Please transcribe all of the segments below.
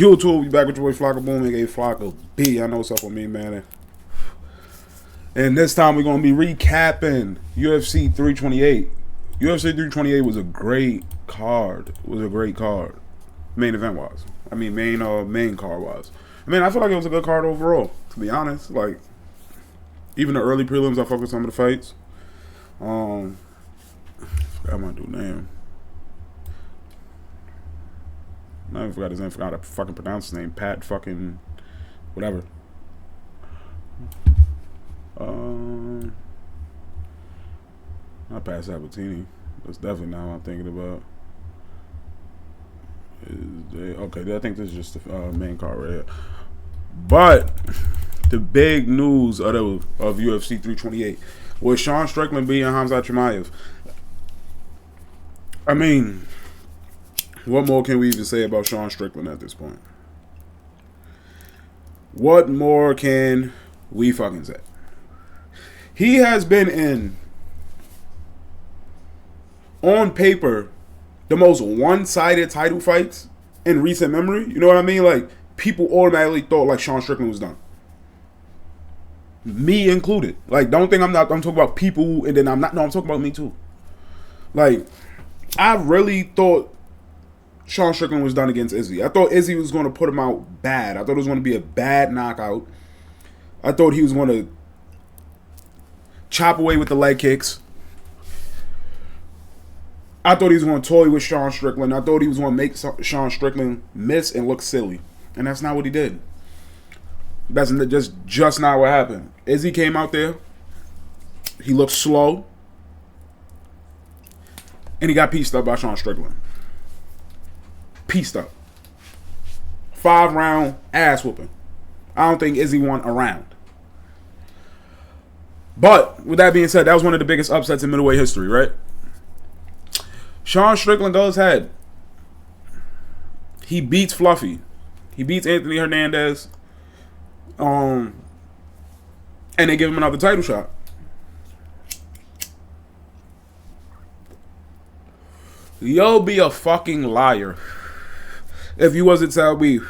YouTube, will be back with your boy Flocka Boom, aka Flocka B. I know what's up with me, man. And this time we're gonna be recapping UFC 328. UFC 328 was a great card. It was a great card, main event wise. I mean, main card wise. I mean, I feel like it was a good card overall. To be honest, like even the early prelims, I fucked with some of the fights. Forgot my dude name. I even forgot his name. Forgot how to fucking pronounce his name. Pat fucking whatever. Not Pat Sabatini. That's definitely not what I'm thinking about. Okay, I think this is just the main card right here. But the big news of UFC 328 was Sean Strickland beating Khamzat Chimaev. I mean, what more can we even say about Sean Strickland at this point? What more can we fucking say? He has been in, on paper, the most one-sided title fights in recent memory. You know what I mean? Like, people automatically thought like Sean Strickland was done. Me included. Like, don't think I'm talking about people and then I'm talking about me too. Like, I really thought Sean Strickland was done against Izzy. I thought Izzy was going to put him out bad. I thought it was going to be a bad knockout. I thought he was going to chop away with the leg kicks. I thought he was going to toy with Sean Strickland. I thought he was going to make Sean Strickland miss and look silly. And that's not what he did. That's just not what happened. Izzy came out there. He looked slow. And he got pieced up by Sean Strickland. Pieced up. 5-round ass whooping. I don't think Izzy won a round. But, with that being said, that was one of the biggest upsets in middleweight history, right? Sean Strickland goes ahead. He beats Fluffy. He beats Anthony Hernandez. And they give him another title shot. Yo, be a fucking liar. If you wasn't tell me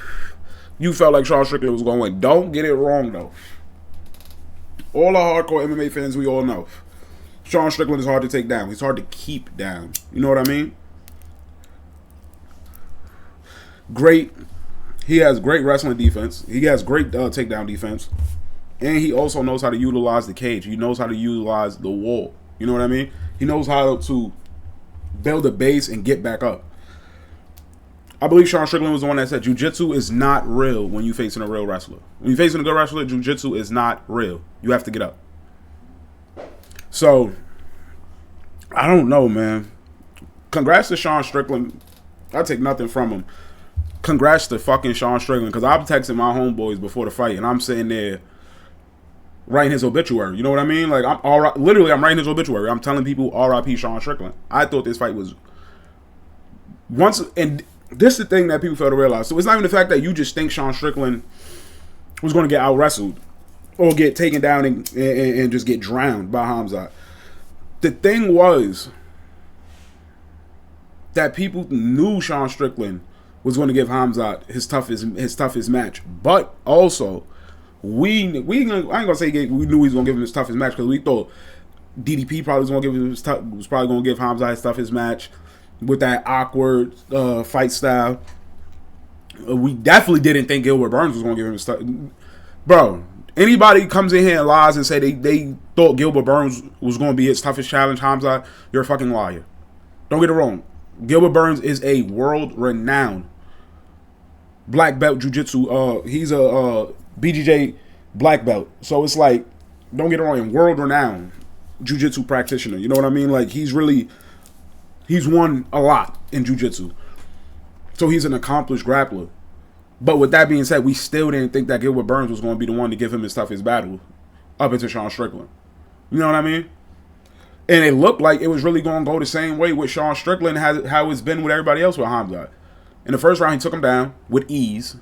you felt like Sean Strickland was going to win. Don't get it wrong, though. All the hardcore MMA fans, we all know. Sean Strickland is hard to take down. He's hard to keep down. You know what I mean? Great. He has great wrestling defense. He has great takedown defense. And he also knows how to utilize the cage. He knows how to utilize the wall. You know what I mean? He knows how to build a base and get back up. I believe Sean Strickland was the one that said jiu-jitsu is not real when you're facing a real wrestler. When you're facing a good wrestler, jiu-jitsu is not real. You have to get up. So, I don't know, man. Congrats to Sean Strickland. I take nothing from him. Congrats to fucking Sean Strickland, because I'm texting my homeboys before the fight, and I'm sitting there writing his obituary. You know what I mean? Like, I'm writing his obituary. I'm telling people R.I.P. Sean Strickland. I thought this fight was and this is the thing that people fail to realize. So it's not even the fact that you just think Sean Strickland was going to get out-wrestled or get taken down and just get drowned by Khamzat. The thing was that people knew Sean Strickland was going to give Khamzat his toughest match. But also, I ain't gonna say we knew he was gonna give him his toughest match, because we thought DDP probably was probably gonna give Khamzat his toughest match with that awkward fight style. We definitely didn't think Gilbert Burns was gonna give him his bro. Anybody comes in here and lies and say they thought Gilbert Burns was gonna be his toughest challenge, Khamzat, you're a fucking liar. Don't get it wrong. Gilbert Burns is a world-renowned black belt jiu-jitsu. He's a BJJ black belt. So it's like, don't get it wrong, world-renowned jiu-jitsu practitioner. You know what I mean? Like, he's won a lot in jiu-jitsu. So he's an accomplished grappler. But with that being said, we still didn't think that Gilbert Burns was going to be the one to give him his toughest battle up into Sean Strickland. You know what I mean? And it looked like it was really going to go the same way with Sean Strickland how it's been with everybody else with Khamzat. In the first round, he took him down with ease.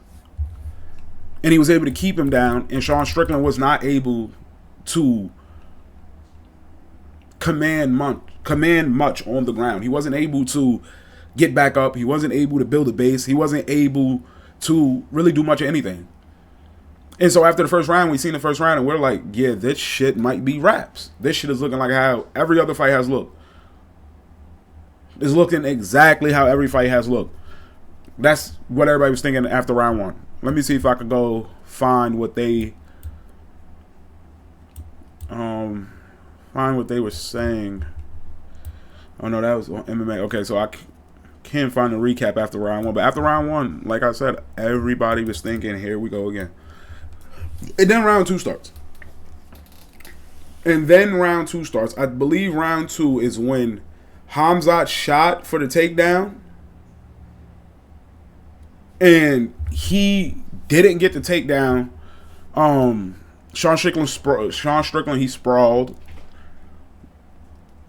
And he was able to keep him down. And Sean Strickland was not able to command much on the ground. He wasn't able to get back up. He wasn't able to build a base. He wasn't able to really do much of anything. And so after the first round, we seen the first round, and we're like, yeah, this shit might be wraps. This shit is looking like how every other fight has looked. It's looking exactly how every fight has looked. That's what everybody was thinking after round one. Let me see if I could go find what they were saying. Oh no, that was on MMA. Okay, so I can't find a recap after round one. But after round one, like I said, everybody was thinking, here we go again. And then round two starts. I believe round two is when Khamzat shot for the takedown. And he didn't get the takedown. Sean Strickland, he sprawled.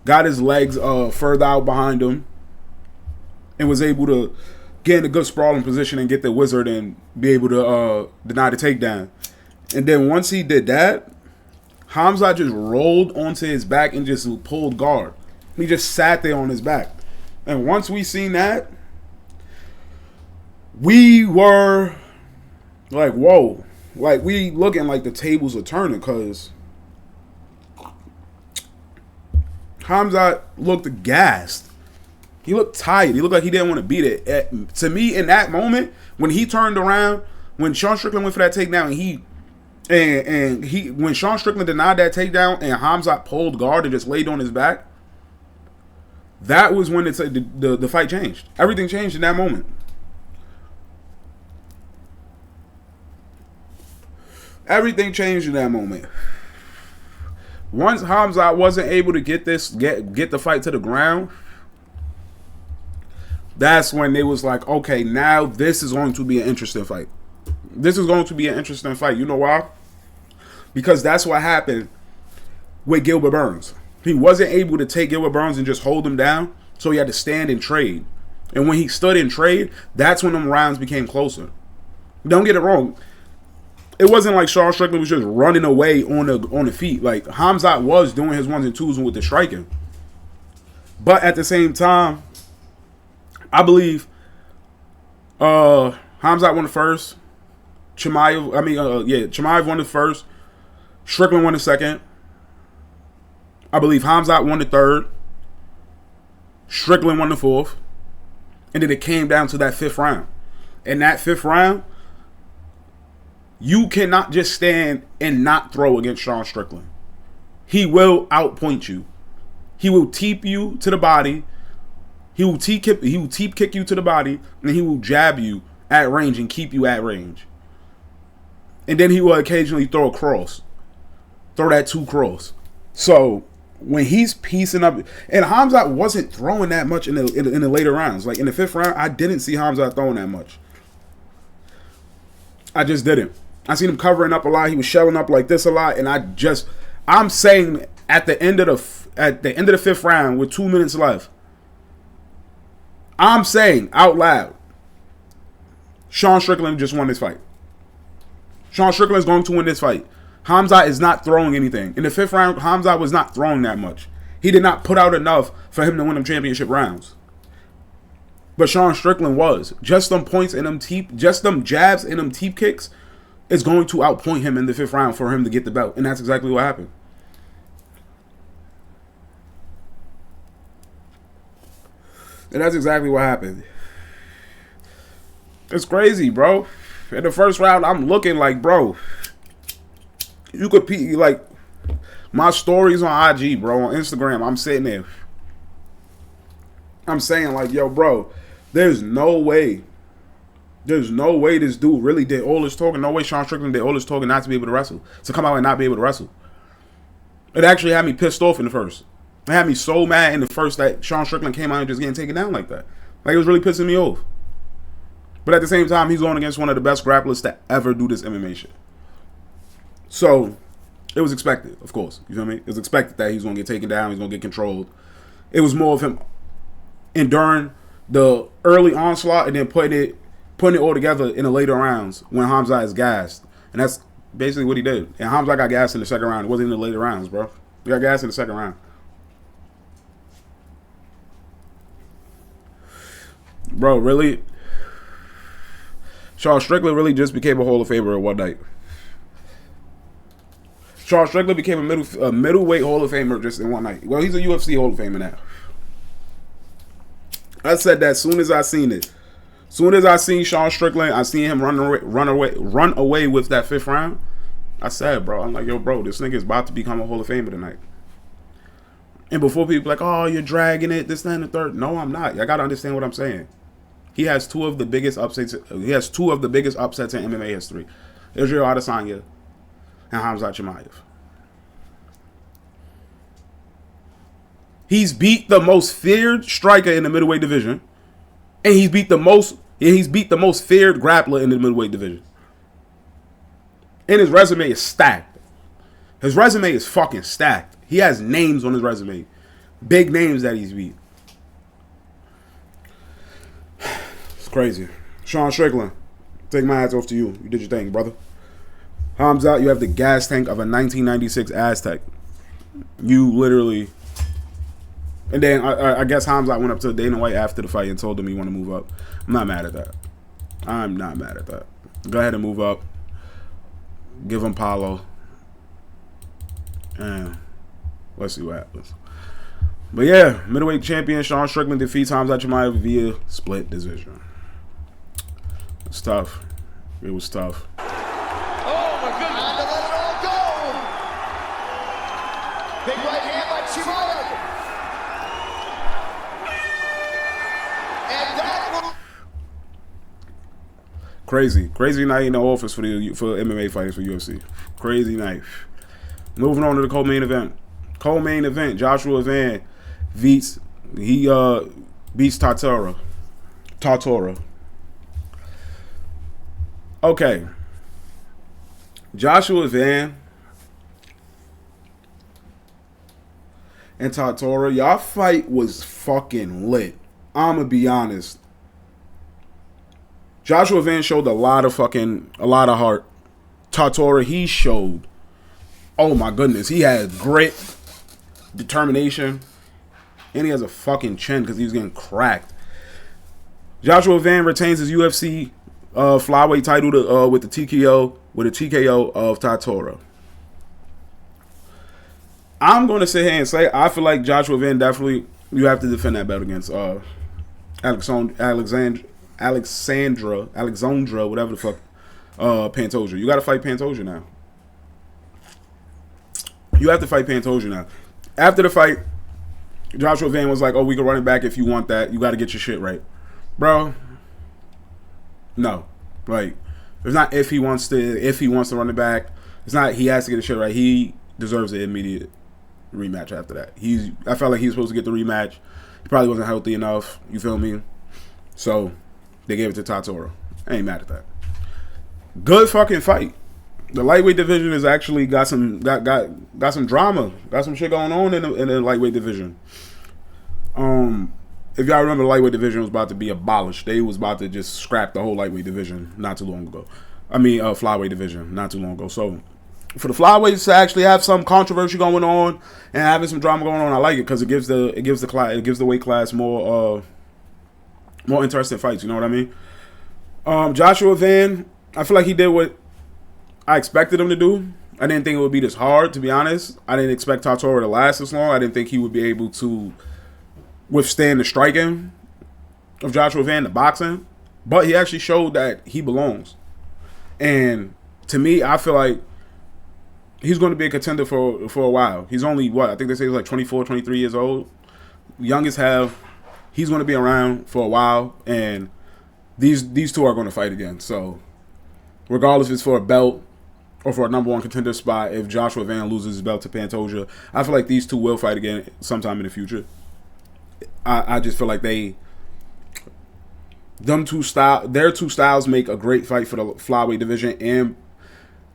Got his legs further out behind him. And was able to get in a good sprawling position and get the wizard and be able to deny the takedown. And then once he did that, Khamzat just rolled onto his back and just pulled guard. He just sat there on his back. And once we seen that, we were like, whoa. Like, we looking like the tables are turning because Khamzat looked gassed. He looked tired. He looked like he didn't want to beat it. To me, in that moment, when he turned around, when Sean Strickland went for that takedown, when Sean Strickland denied that takedown and Khamzat pulled guard and just laid on his back, that was when the fight changed. Everything changed in that moment. Everything changed in that moment. Once Khamzat wasn't able to get the fight to the ground, that's when they was like, okay, now this is going to be an interesting fight. This is going to be an interesting fight. You know why? Because that's what happened with Gilbert Burns. He wasn't able to take Gilbert Burns and just hold him down, so he had to stand and trade. And when he stood and trade, that's when them rounds became closer. Don't get it wrong. It wasn't like Sean Strickland was just running away on the feet. Like, Khamzat was doing his ones and twos with the striking. But at the same time, I believe Khamzat won the first. Chimaev won the first. Strickland won the second. I believe Khamzat won the third. Strickland won the fourth. And then it came down to that fifth round. In that fifth round, you cannot just stand and not throw against Sean Strickland. He will outpoint you. He will teep you to the body. He will teep kick you to the body, and he will jab you at range and keep you at range. And then he will occasionally throw a cross. Throw that two cross. So when he's piecing up, and Khamzat wasn't throwing that much in the later rounds. Like in the fifth round, I didn't see Khamzat throwing that much. I just didn't. I seen him covering up a lot. He was shelling up like this a lot, and I'm saying at the end of the fifth round with 2 minutes left, I'm saying out loud, Sean Strickland just won this fight. Sean Strickland is going to win this fight. Khamzat is not throwing anything. In the fifth round, Khamzat was not throwing that much. He did not put out enough for him to win them championship rounds. But Sean Strickland was. Just them points and just them jabs and them teep kicks is going to outpoint him in the fifth round for him to get the belt. And that's exactly what happened. And that's exactly what happened. It's crazy, bro. In the first round, I'm looking like, bro, you could like my stories on IG, bro, on Instagram. I'm sitting there. I'm saying like, yo, bro, there's no way this dude really did all this talking. No way Sean Strickland did all this talking not to be able to wrestle. To come out and not be able to wrestle. It actually had me pissed off in the first. It had me so mad in the first that Sean Strickland came out and just getting taken down like that. Like, it was really pissing me off. But at the same time, he's going against one of the best grapplers to ever do this MMA shit. So, it was expected, of course. You feel me? It was expected that he's going to get taken down. He's going to get controlled. It was more of him enduring the early onslaught and then putting it all together in the later rounds when Khamzat is gassed. And that's basically what he did. And Khamzat got gassed in the second round. It wasn't in the later rounds, bro. He got gassed in the second round. Bro, really? Sean Strickland really just became a Hall of Famer in one night. Sean Strickland became a middleweight Hall of Famer just in one night. Well, he's a UFC Hall of Famer now. I said that as soon as I seen it. As soon as I seen Sean Strickland, I seen him run away with that 5th round. I said, bro, I'm like, yo, bro, this nigga is about to become a Hall of Famer tonight. And before people like, oh, you're dragging it, this, that, and the third. No, I'm not. I gotta understand what I'm saying. He has 2 of the biggest upsets. He has 2 of the biggest upsets in MMA history: Israel Adesanya and Khamzat Chimaev. He's beat the most feared striker in the middleweight division, and he's beat the most feared grappler in the middleweight division. And his resume is stacked. His resume is fucking stacked. He has names on his resume, big names that he's beat. It's crazy. Sean Strickland, take my hats off to you. You did your thing, brother. Khamzat, you have the gas tank of a 1996 Aztec. You literally. And then I guess Khamzat went up to Dana White after the fight and told him he want to move up. I'm not mad at that. I'm not mad at that. Go ahead and move up. Give him Paulo. And let's see what happens. But yeah, middleweight champion Sean Strickland defeats Khamzat Chimaev via split decision. It's tough. It was tough. Oh my goodness. And to let it all go. Big right hand by Chimaev. And that will... Crazy night in the office for MMA fighters for UFC. Crazy night. Moving on to the co-main event. Co-main event, Joshua Van beats Tartora. Okay. Joshua Van and Tartora, y'all fight was fucking lit. I'ma be honest. Joshua Van showed a lot of heart. Tartora, he showed, oh my goodness, he had grit, determination, and he has a fucking chin because he was getting cracked. Joshua Van retains his UFC flyweight title with a TKO of Tartora. I'm going to sit here and say I feel like Joshua Van definitely, you have to defend that belt against Alexandra, whatever the fuck, Pantoja. You got to fight Pantoja now. You have to fight Pantoja now. After the fight, Joshua Van was like, "Oh, we can run it back if you want that. You got to get your shit right, bro." No, like it's not if he wants to run it back. It's not he has to get his shit right. He deserves an immediate rematch after that. I felt like he was supposed to get the rematch. He probably wasn't healthy enough. You feel me? So they gave it to Tartora. I ain't mad at that. Good fucking fight. The lightweight division has actually got some drama, got some shit going on in the lightweight division. If y'all remember, the lightweight division was about to be abolished. They was about to just scrap the whole lightweight division not too long ago. Flyweight division not too long ago. So for the flyweights to actually have some controversy going on and having some drama going on, I like it because it gives the weight class more interesting fights. You know what I mean? Joshua Van, I feel like he did what I expected him to do. I didn't think it would be this hard, to be honest. I didn't expect Tartora to last this long. I didn't think he would be able to withstand the striking of Joshua Van, the boxing. But he actually showed that he belongs. And to me, I feel like he's going to be a contender for a while. He's only, I think they say he's like 24, 23 years old. Youngest have. He's going to be around for a while. And these two are going to fight again. So regardless if it's for a belt or for a number one contender spot, if Joshua Van loses his belt to Pantoja, I feel like these two will fight again sometime in the future. I just feel like their two styles make a great fight for the flyweight division. And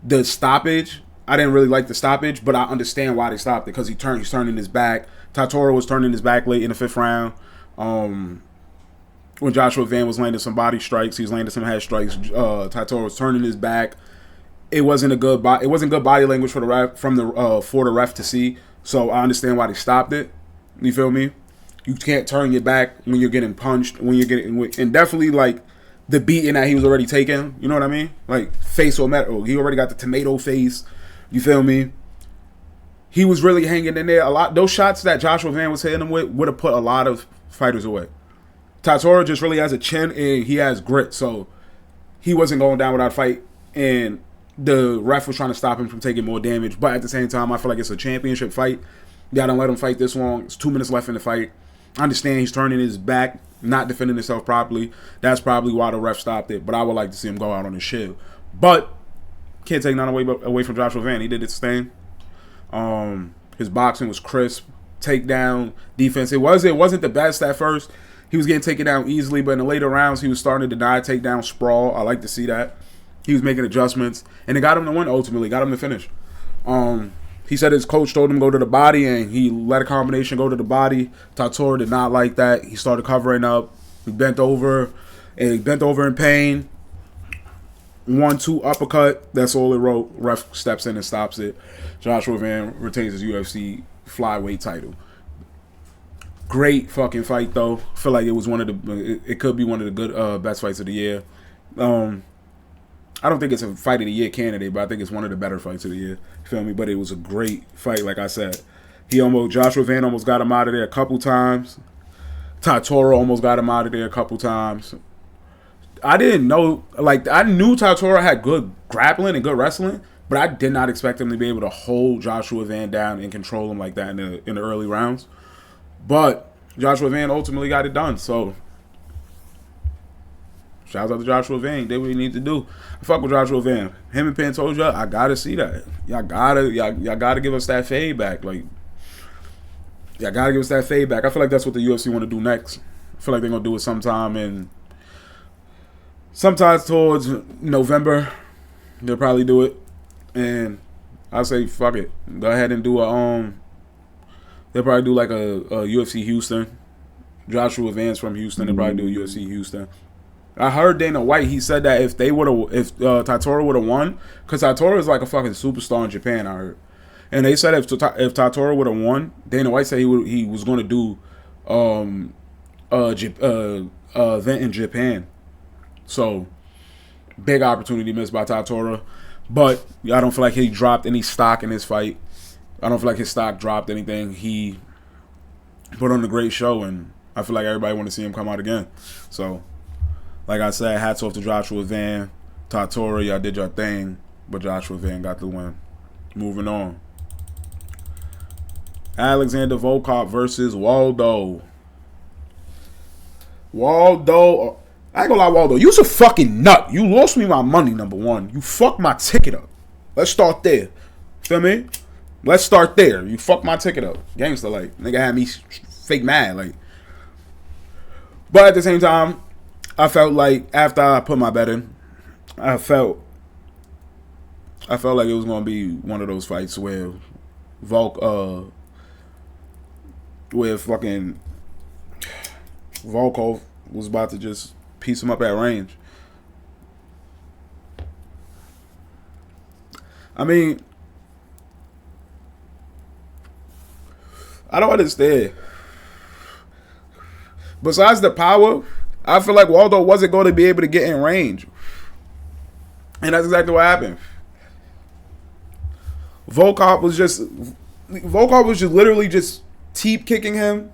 the stoppage, I didn't really like the stoppage, but I understand why they stopped it because he's turning his back. Tartora was turning his back late in the 5th round. When Joshua Van was landing some body strikes, he was landing some head strikes. Tartora was turning his back. It wasn't good body language for the ref for the ref to see. So I understand why they stopped it. You feel me? You can't turn your back when you're getting punched. And definitely like the beating that he was already taking. You know what I mean? Like face or metal. He already got the tomato face. You feel me? He was really hanging in there a lot. Those shots that Joshua Van was hitting him with would have put a lot of fighters away. Tatora just really has a chin and he has grit, so he wasn't going down without a fight. And the ref was trying to stop him from taking more damage. But at the same time, I feel like it's a championship fight. Y'all don't let him fight this long. It's 2 minutes left in the fight. I understand he's turning his back, not defending himself properly. That's probably why the ref stopped it. But I would like to see him go out on his shield. But can't take none away from Joshua Van. He did his thing. His boxing was crisp. Takedown defense. It wasn't the best at first. He was getting taken down easily, but in the later rounds, he was starting to deny takedown sprawl. I like to see that. He was making adjustments, and it got him to win ultimately. Got him to finish. He said his coach told him to go to the body, and he let a combination go to the body. Tatora did not like that. He started covering up. He bent over, and he bent over in pain. 1-2 uppercut. That's all it wrote. Ref steps in and stops it. Joshua Van retains his UFC flyweight title. Great fucking fight though. I feel like it was it could be one of the good best fights of the year. I don't think it's a fight of the year candidate, but I think it's one of the better fights of the year. You feel me? But it was a great fight, like I said. Joshua Van almost got him out of there a couple times. Tatora almost got him out of there a couple times. I didn't know, I knew Tatora had good grappling and good wrestling, but I did not expect him to be able to hold Joshua Van down and control him like that in the early rounds. But Joshua Van ultimately got it done. So shouts out to Joshua Van. He did what he needed to do. I fuck with Joshua Van. Him and Pantoja, I gotta see that. Y'all gotta give us that fade back. Like, y'all gotta give us that fade back. I feel like that's what the UFC want to do next. I feel like they're gonna do it sometime towards November. They'll probably do it. And I'll say fuck it. Go ahead and do they'll probably do like a UFC Houston. Joshua Van's from Houston. They'll probably do a UFC Houston. I heard Dana White. He said that if Tatora would have won, because Tatora is like a fucking superstar in Japan. I heard, and they said if Tatora would have won, Dana White said he was going to do event in Japan. So big opportunity missed by Tatora. But I don't feel like he dropped any stock in his fight. I don't feel like his stock dropped anything. He put on a great show, and I feel like everybody want to see him come out again. So, like I said, hats off to Joshua Van. Tatora, y'all did your thing, but Joshua Van got the win. Moving on. Alexander Volkov versus Waldo. I ain't gonna lie, Waldo. You's a fucking nut. You lost me my money, number one. You fucked my ticket up. Let's start there. Feel me? Let's start there. You fucked my ticket up. Gangster, like, nigga had me fake mad, like. But at the same time, I felt like after I put my bet in, I felt like it was gonna be one of those fights where fucking Volkov was about to just piece him up at range. I mean, I don't understand. Besides the power, I feel like Waldo wasn't going to be able to get in range. And that's exactly what happened. Volkov was just literally just teep kicking him,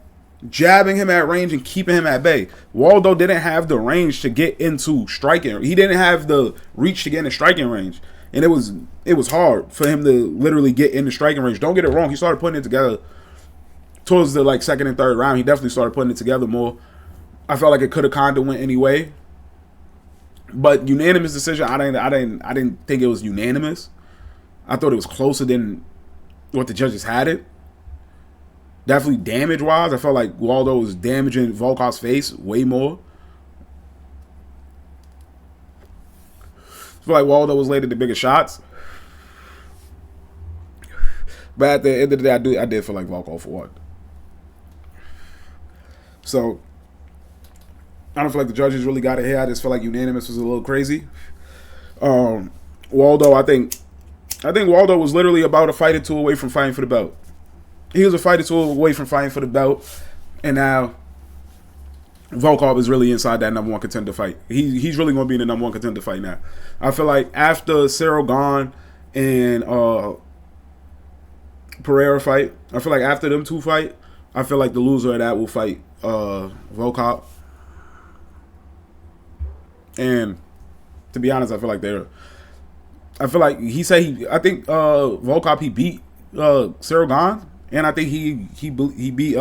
jabbing him at range, and keeping him at bay. Waldo didn't have the range to get into striking. He didn't have the reach to get in striking range. And it was hard for him to literally get into striking range. Don't get it wrong. He started putting it together towards the second and third round. He definitely started putting it together more. I felt like it could have kind of went anyway. But unanimous decision, I didn't think it was unanimous. I thought it was closer than what the judges had it. Definitely damage-wise, I felt like Waldo was damaging Volkov's face way more. I feel like Waldo was landing the bigger shots. But at the end of the day, I did feel like Volkov won. So, I don't feel like the judges really got it here. I just feel like unanimous was a little crazy. Waldo, I think Waldo was literally about a fight or two away from fighting for the belt. He was a fight or two away from fighting for the belt. And now, Volkov is really inside that number one contender fight. He's really going to be in the number one contender fight now. I feel like after Cyril Gane and Pereira fight, I feel like after them two fight, I feel like the loser of that will fight Volkov. And to be honest, I feel like I think Volkov he beat Cyril Gane, and I think he beat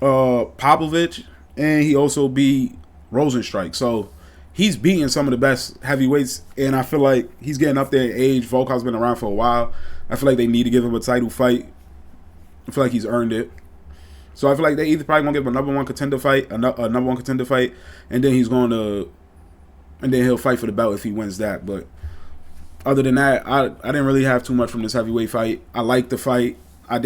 Popovich, and he also beat Rosenstrike. So he's beating some of the best heavyweights, and I feel like he's getting up there in age. Volkov's been around for a while. I feel like they need to give him a title fight. I feel like he's earned it. So I feel like they either probably gonna give him a number one contender fight, and then he'll fight for the belt if he wins that. But other than that, I didn't really have too much from this heavyweight fight. I liked the fight. I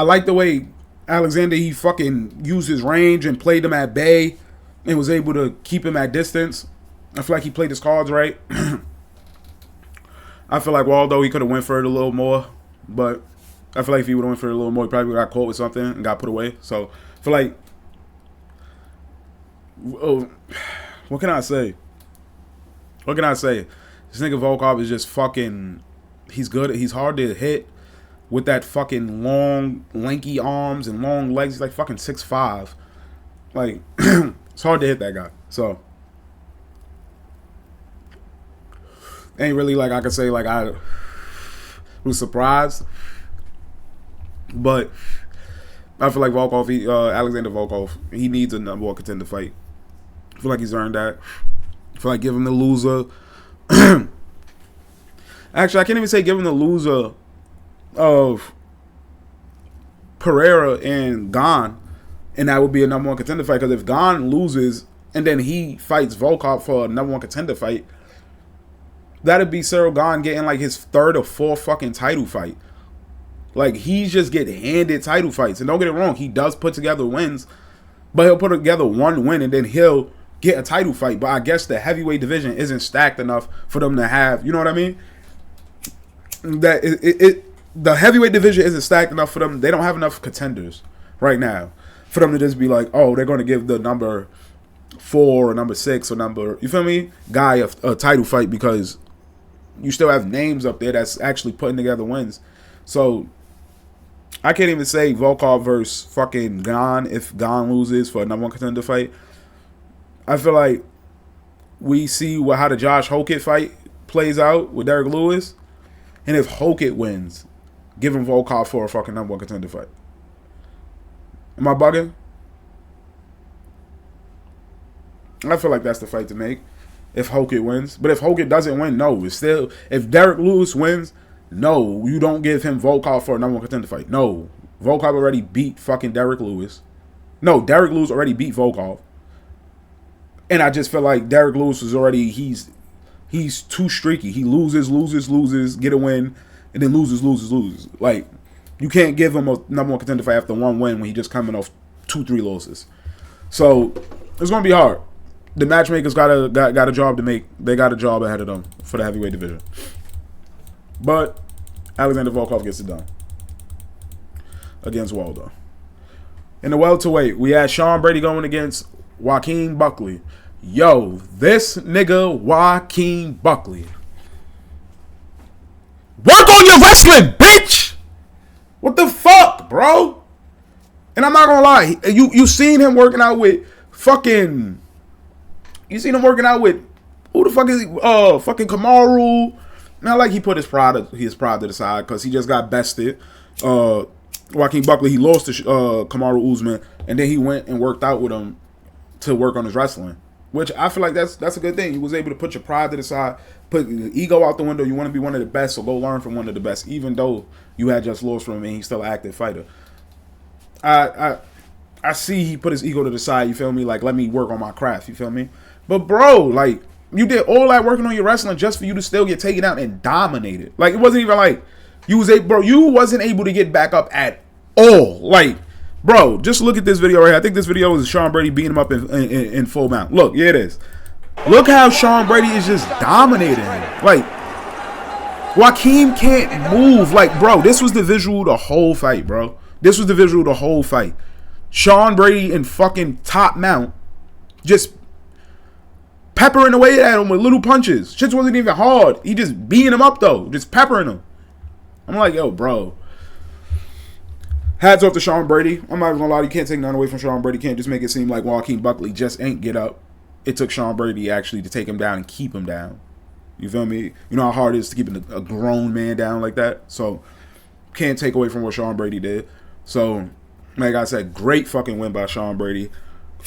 like the way Alexander, he fucking used his range and played him at bay and was able to keep him at distance. I feel like he played his cards right. I feel like Waldo, he could have went for it a little more, but I feel like if he would have went for it a little more, he probably got caught with something and got put away. So I feel like, what can I say? This nigga Volkov is just fucking, he's good. He's hard to hit with that fucking long, lanky arms and long legs. He's like fucking 6'5". Like, it's hard to hit that guy. So, ain't really like I could say like I was surprised. But I feel like Alexander Volkov, he needs a number one contender fight. I feel like he's earned that. I feel like give him the loser. Actually, I can't even say give him the loser of Pereira and Gane, and that would be a number one contender fight. Because if Gane loses and then he fights Volkov for a number one contender fight, that'd be Cyril Gane getting like his third or fourth fucking title fight. Like, he's just getting handed title fights. And don't get it wrong, he does put together wins, but he'll put together one win and then he'll get a title fight. But I guess the heavyweight division isn't stacked enough for them to have, you know what I mean? The heavyweight division isn't stacked enough for them. They don't have enough contenders right now for them to just be like, oh, they're going to give the number 4 or number 6 or number, you feel me, guy a title fight, because you still have names up there that's actually putting together wins. So I can't even say Volkov versus fucking Gane if Gane loses for a number one contender fight. I feel like we see how the Josh Hokett fight plays out with Derek Lewis. And if Hokett wins, give him Volkov for a fucking number one contender fight. Am I bugging? I feel like that's the fight to make if Hokett wins. But if Hokett doesn't win, no. It's still, if Derek Lewis wins, no, you don't give him Volkov for a number one contender fight. No. Volkov already beat fucking Derek Lewis. No, Derek Lewis already beat Volkov. And I just feel like Derek Lewis was already, he's too streaky. He loses, get a win, and then loses. Like, you can't give him a number one contender fight after one win when he just coming off 2-3 losses. So it's gonna be hard. The matchmakers got a job to make. They got a job ahead of them for the heavyweight division. But Alexander Volkov gets it done against Waldo. In the welterweight, we had Sean Brady going against Joaquin Buckley. Yo, this nigga Joaquin Buckley. Work on your wrestling, bitch! What the fuck, bro? And I'm not gonna lie, you seen him working out with fucking... You seen him working out with... Who the fuck is he? Fucking Kamaru. Not like he put his pride to the side because he just got bested. Joaquin Buckley, he lost to Kamaru Usman, and then he went and worked out with him to work on his wrestling. Which I feel like that's a good thing. You was able to put your pride to the side, put your ego out the window. You want to be one of the best, so go learn from one of the best. Even though you had just lost from him and he's still an active fighter. I see he put his ego to the side, you feel me? Like, let me work on my craft, you feel me? But bro, like, you did all that working on your wrestling just for you to still get taken out and dominated. Like, it wasn't even like you wasn't able to get back up at all. Like, bro, just look at this video right here. I think this video is Sean Brady beating him up in full mount. Look, yeah, it is. Look how Sean Brady is just dominating him. Like, Joaquin can't move. Like, bro, this was the visual the whole fight, bro. This was the visual the whole fight. Sean Brady in fucking top mount, just peppering away at him with little punches. Shit wasn't even hard. He just beating him up though, just peppering him. I'm like, yo, bro. Hats off to Sean Brady. I'm not even gonna lie, you can't take nothing away from Sean Brady. You can't just make it seem like Joaquin Buckley just ain't get up. It took Sean Brady actually to take him down and keep him down. You feel me? You know how hard it is to keep a grown man down like that? So, can't take away from what Sean Brady did. So, like I said, great fucking win by Sean Brady.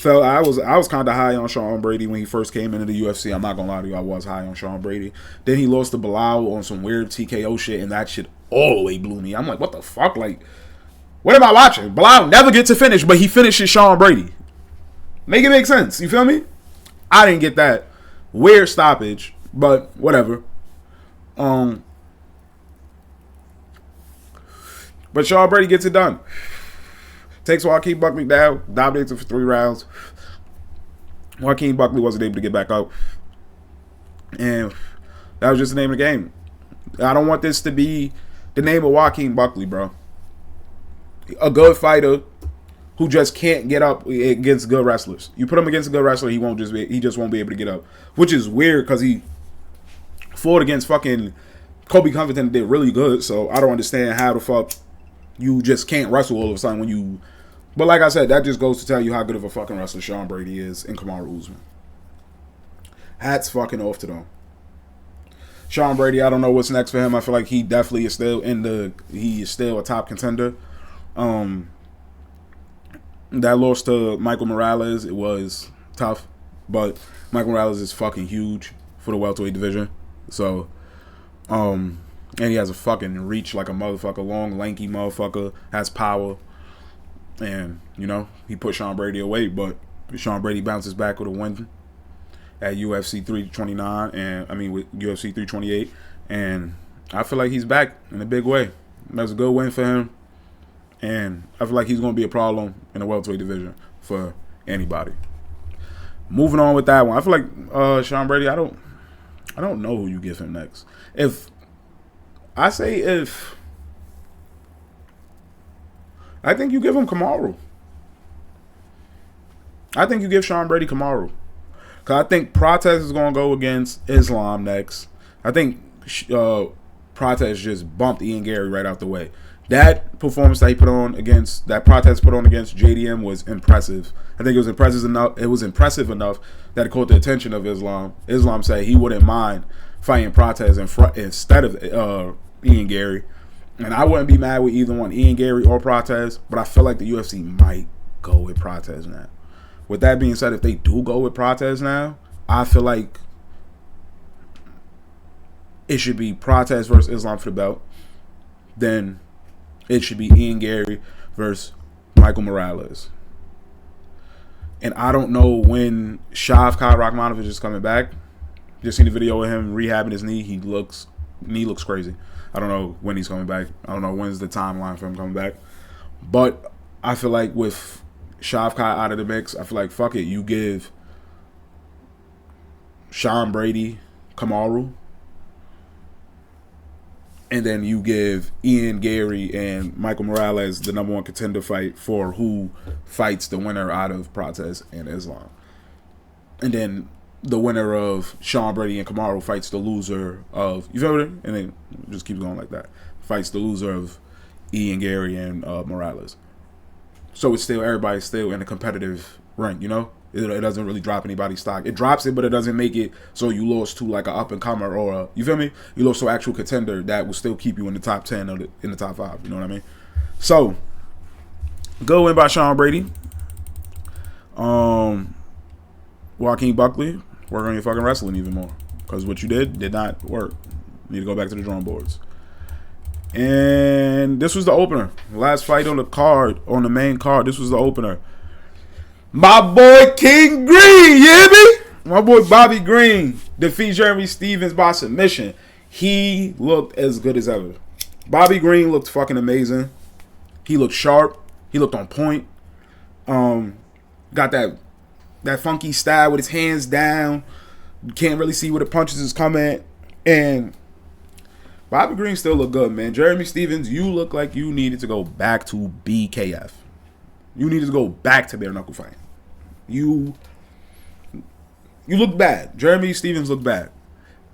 I was kind of high on Sean Brady when he first came into the UFC. I'm not going to lie to you. I was high on Sean Brady. Then he lost to Bilal on some weird TKO shit, and that shit all the way blew me. I'm like, what the fuck? Like, what am I watching? Bilal never gets to finish, but he finishes Sean Brady. Make it make sense. You feel me? I didn't get that. Weird stoppage. But whatever. But Sean Brady gets it done. Takes Joaquin Buckley down, dominates him for 3 rounds. Joaquin Buckley wasn't able to get back up. And that was just the name of the game. I don't want this to be the name of Joaquin Buckley, bro. A good fighter who just can't get up against good wrestlers. You put him against a good wrestler, he just won't be able to get up. Which is weird because he fought against fucking Kobe Covington and did really good, so I don't understand how the fuck you just can't wrestle all of a sudden when you... But like I said, that just goes to tell you how good of a fucking wrestler Sean Brady is and Kamaru Usman. Hats fucking off to them. Sean Brady, I don't know what's next for him. I feel like he definitely is still he is still a top contender. That loss to Michael Morales, it was tough, but Michael Morales is fucking huge for the welterweight division. So, and he has a fucking reach like a motherfucker, long, lanky motherfucker, has power. And, you know, he put Sean Brady away, but Sean Brady bounces back with a win at UFC 329, with UFC 328. And I feel like he's back in a big way. That's a good win for him. And I feel like he's going to be a problem in the welterweight division for anybody. Moving on with that one. I feel like Sean Brady, I don't know who you give him next. I think you give him Kamaru. I think you give Sean Brady Kamaru. Because I think Prates is going to go against Islam next. I think Prates just bumped Ian Gary right out the way. That performance that Prates put on against JDM was impressive. I think it was impressive enough. It was impressive enough that it caught the attention of Islam. Islam said he wouldn't mind fighting Prates instead of Ian Gary. And I wouldn't be mad with either one, Ian Gary or Prates. But I feel like the UFC might go with Prates now. With that being said, if they do go with Prates now, I feel like it should be Prates versus Islam for the belt. Then it should be Ian Gary versus Michael Morales. And I don't know when Shavkat Rakhmonov is coming back. Just seen the video of him rehabbing his knee. Knee looks crazy. I don't know when he's coming back. I don't know when's the timeline for him coming back. But I feel like with Shavkat out of the mix, I feel like fuck it. You give Sean Brady Kamaru. And then you give Ian Gary and Michael Morales the number 1 contender fight for who fights the winner out of Prates and Islam. And then the winner of Sean Brady and Kamaru fights the loser of... You feel me? And then it just keeps going like that. Fights the loser of Ian Gary and Morales. So it's still... Everybody's still in a competitive ring, you know? It doesn't really drop anybody's stock. It drops it, but it doesn't make it so you lost to like an up-and-comer or you feel me? You lost to an actual contender that will still keep you in the top 10 or in the top 5. You know what I mean? So, go in by Sean Brady. Joaquin Buckley, work on your fucking wrestling even more. Because what you did not work. You need to go back to the drawing boards. And this was the opener. Last fight on the card, on the main card, this was the opener. My boy King Green, you hear me? My boy Bobby Green defeats Jeremy Stevens by submission. He looked as good as ever. Bobby Green looked fucking amazing. He looked sharp. He looked on point. Got that funky style with his hands down. You can't really see where the punches is coming. And Bobby Green still look good, man. Jeremy Stevens, you look like you needed to go back to BKF. You needed to go back to bare knuckle fighting. You look bad. Jeremy Stevens looked bad.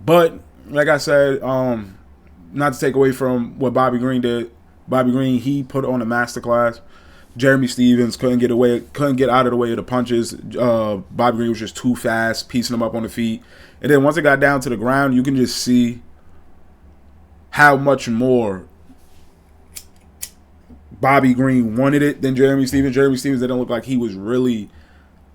But like I said, not to take away from what Bobby Green did. Bobby Green, he put on a masterclass. Jeremy Stevens couldn't get out of the way of the punches. Bobby Green was just too fast, piecing him up on the feet. And then once it got down to the ground, you can just see how much more Bobby Green wanted it than Jeremy Stevens. Jeremy Stevens didn't look like he was really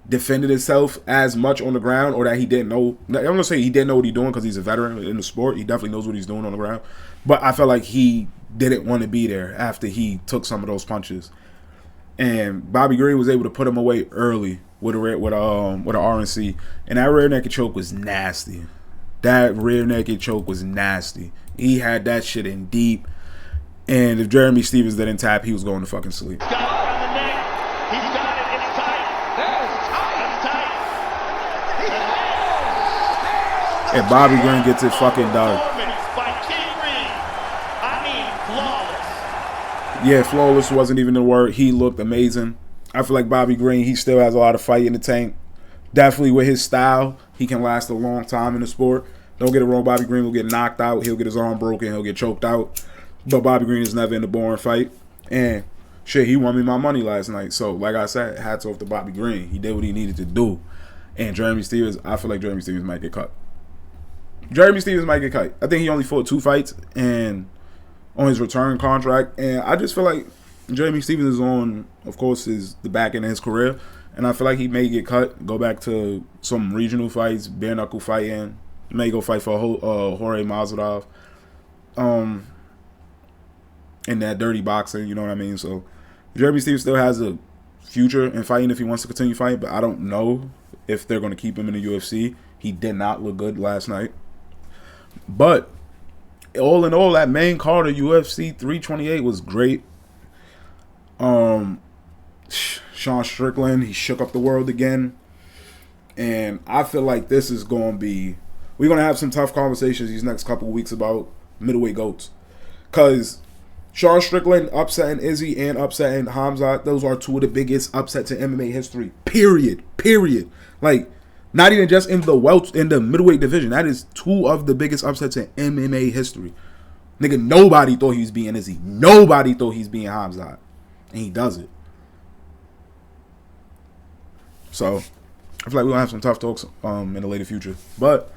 defending himself as much on the ground, or that he didn't know. I'm going to say he didn't know what he's doing because he's a veteran in the sport. He definitely knows what he's doing on the ground. But I felt like he didn't want to be there after he took some of those punches. And Bobby Green was able to put him away early with a RNC. And that rear naked choke was nasty. That rear naked choke was nasty. He had that shit in deep. And if Jeremy Stevens didn't tap, he was going to fucking sleep. He's got it on the neck. He's got it. It's tight. It's tight. And Bobby Green gets it fucking done. Yeah, flawless wasn't even the word. He looked amazing. I feel like Bobby Green, he still has a lot of fight in the tank. Definitely with his style, he can last a long time in the sport. Don't get it wrong, Bobby Green will get knocked out. He'll get his arm broken. He'll get choked out. But Bobby Green is never in a boring fight. And shit, he won me my money last night. So, like I said, hats off to Bobby Green. He did what he needed to do. And Jeremy Stevens, I feel like Jeremy Stevens might get cut. Jeremy Stevens might get cut. I think he only fought 2 fights and on his return contract. And I just feel like Jeremy Stevens is on, of course, the back end of his career. And I feel like he may get cut, go back to some regional fights, bare knuckle fighting. May go fight for Jorge Masvidal. In that dirty boxing, you know what I mean? So Jeremy Stevens still has a future in fighting if he wants to continue fighting, but I don't know if they're going to keep him in the UFC. He did not look good last night. But all in all, that main card of UFC 328 was great. Sean Strickland, he shook up the world again. And I feel like this is going to be... We're going to have some tough conversations these next couple of weeks about middleweight GOATs. Because Sean Strickland upsetting Izzy and upsetting Hamzat, those are 2 of the biggest upsets in MMA history. Period. Like, not even just in the middleweight division. That is 2 of the biggest upsets in MMA history. Nigga, nobody thought he was beating Izzy. Nobody thought he was beating Hamzat. And he does it. So, I feel like we're going to have some tough talks in the later future. But,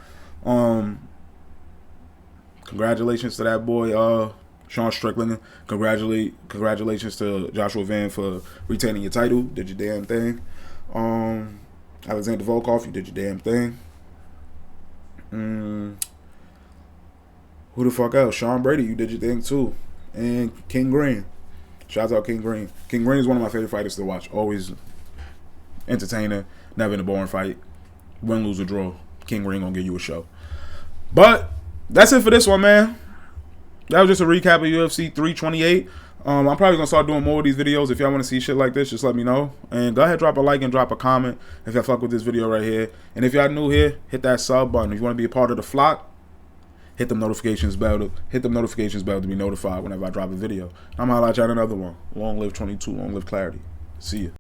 congratulations to that boy, Sean Strickland. Congratulations to Joshua Van for retaining your title. Did your damn thing. Alexander Volkov, you did your damn thing. Who the fuck else? Sean Brady, you did your thing too. And King Green. Shout out King Green. King Green is one of my favorite fighters to watch. Always entertaining. Never in a boring fight. Win, lose, or draw. King Green gonna give you a show. But that's it for this one, man. That was just a recap of UFC 328. I'm probably going to start doing more of these videos. If y'all want to see shit like this, just let me know. And go ahead, drop a like and drop a comment if y'all fuck with this video right here. And if y'all new here, hit that sub button. If you want to be a part of the flock, hit the notifications bell to be notified whenever I drop a video. I'm going to highlight y'all another one. Long live 22. Long live clarity. See ya.